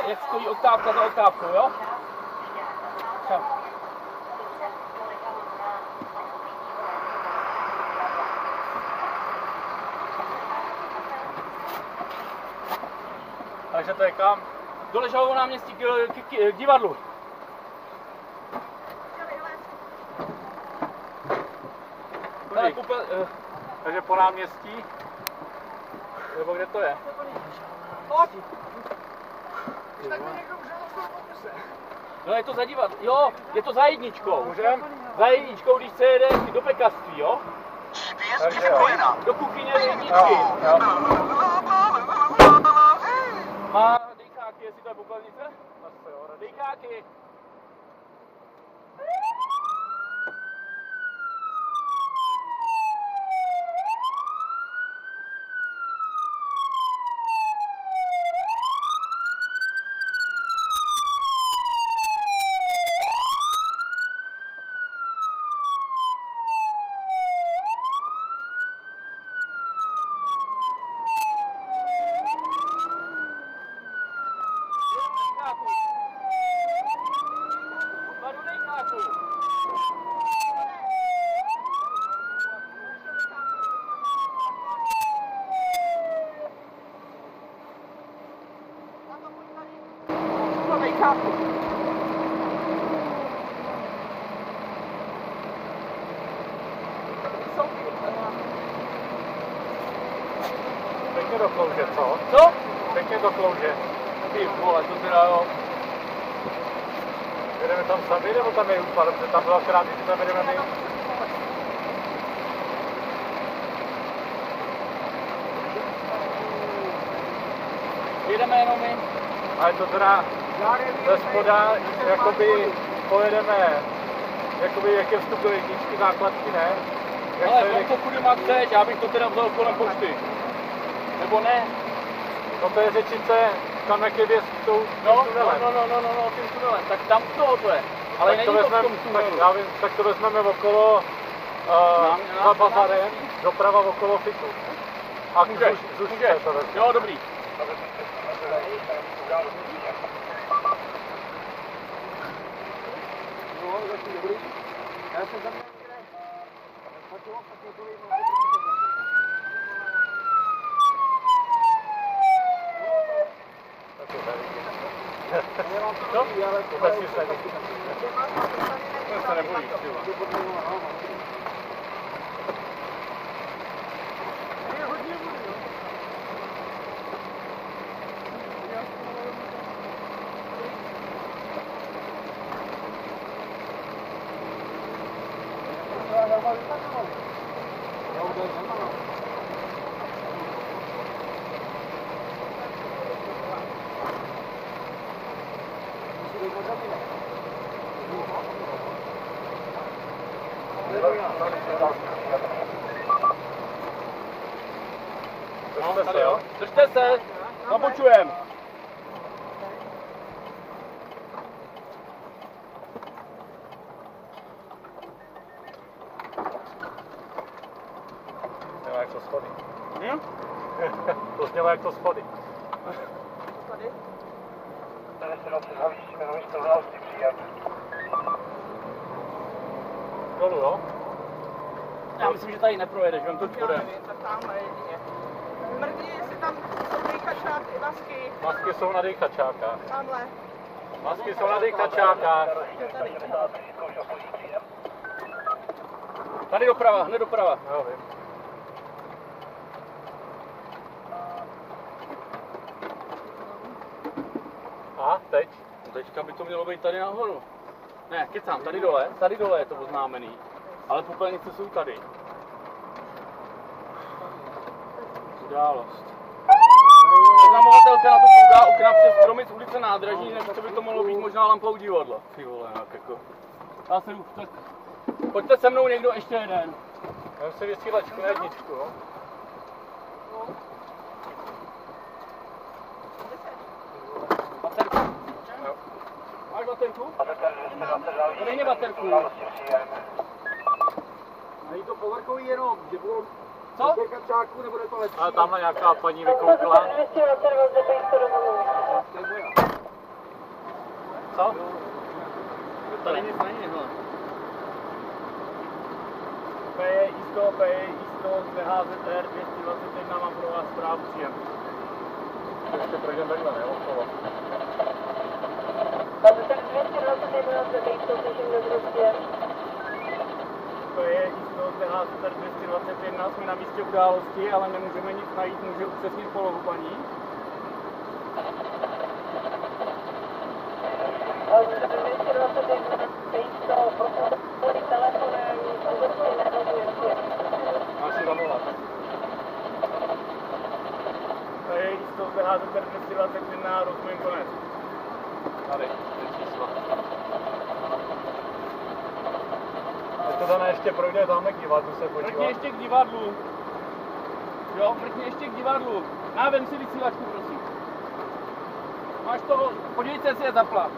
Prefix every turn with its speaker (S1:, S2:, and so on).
S1: jak stojí oktávka za oktávkou, jo? Čau. Takže to je kam? Do Ležalového náměstí k divadlu. Takže po náměstí? Nebo kde to je? Pojď! Tak mi někdo může no je to za divadlo. Jo, je to za jedničkou. Můžem? Za jedničkou, když se jede do pekařství, jo? Takže do kuchyně z jedničky. Jo. Má dejcháky, jestli to je pokladnice? Dejcháky. Pěkně do klouže, co? Co? Pěkně do klouže. Ty vole, to teda jo. Jedeme tam sami, nebo tam je útvar? Protože tam byla krát, když tam jedeme my. Jedeme jenom my. A je to teda ze spoda, jakoby pojedeme, jakoby jak je vstup do jedničky, základky, ne? Jak ale to pokud má chceš, já bych to teda vzal kolem pošty. Nebo ne? No to je řečice, tam jak je věc tou tunelem. No, tím tunelem, tak tam toho to je. Ale tak není to v tom tunelu. Já vím, tak to vezmeme okolo za bazarem, doprava okolo fitu. A Zušce to vezme. Jo, dobrý. No, začít dobrý. Já jsem tam co? Vůbec nic neví. To se nebojíš, držte se, zabočujem. Znělo jak to schody. To znělo jak to schody. Schody? Tady se na to zavýšíme, no místo znalosti přijat. Dolu, jo? Já myslím, že tady neprojedeš, vem to spodem. Tamhle jedině. Mrdí, jestli tam jsou dejchačáky, masky. Masky jsou na dejchačákách. Tamhle. Masky jsou na dejchačákách. Tady doprava, hned doprava. Jo, vím. A teď? Teďka by to mělo být tady nahoru. Ne, kecám, tady dole je to oznámený. Ale popelnice jsou tady. Událost. Oznamovatelka na to kouká, okna přes stromy z ulice Nádraží, nebo to by to mohlo být možná lampa u divadla. Ty vole, jak jako. Já se jdu, tak pojďte se mnou někdo ještě jeden. Mám si vysílačku na jedničku, jo? Baterku? Jo. Máš baterku? Dej baterku. Není to povrchový jenom, že budou... Co? Kačáku, nebude to lepší. Ale tamhle nějaká paní vykoukla. Co?
S2: Tady nic není, hele.
S1: Jisto z VHZR 221 mám pro vás zprávu příjem. Ještě projdeme takhle, ne? Okolo.
S3: VHZR 221 zde Jisto, slyším dobrý příjem.
S1: To je Jisto z VHZR 221, jsme na místě události, ale nemůžeme nic najít, může upřesnit polohu paní.
S3: VHZR 221 Jisto, prosím, telefonem, vůbec nerozumím příjem.
S1: Máš si zavolat. To je Jisto z VHZR 221, rozumím konec. Tady, ty čísla. Teď to Dana ještě projde tamhle k divadlu se podívat.
S2: Vrtni ještě k divadlu. Jo, vrtni ještě k divadlu. Vem si vysílačku, prosím. Máš to, podívejte, jestli je zapla.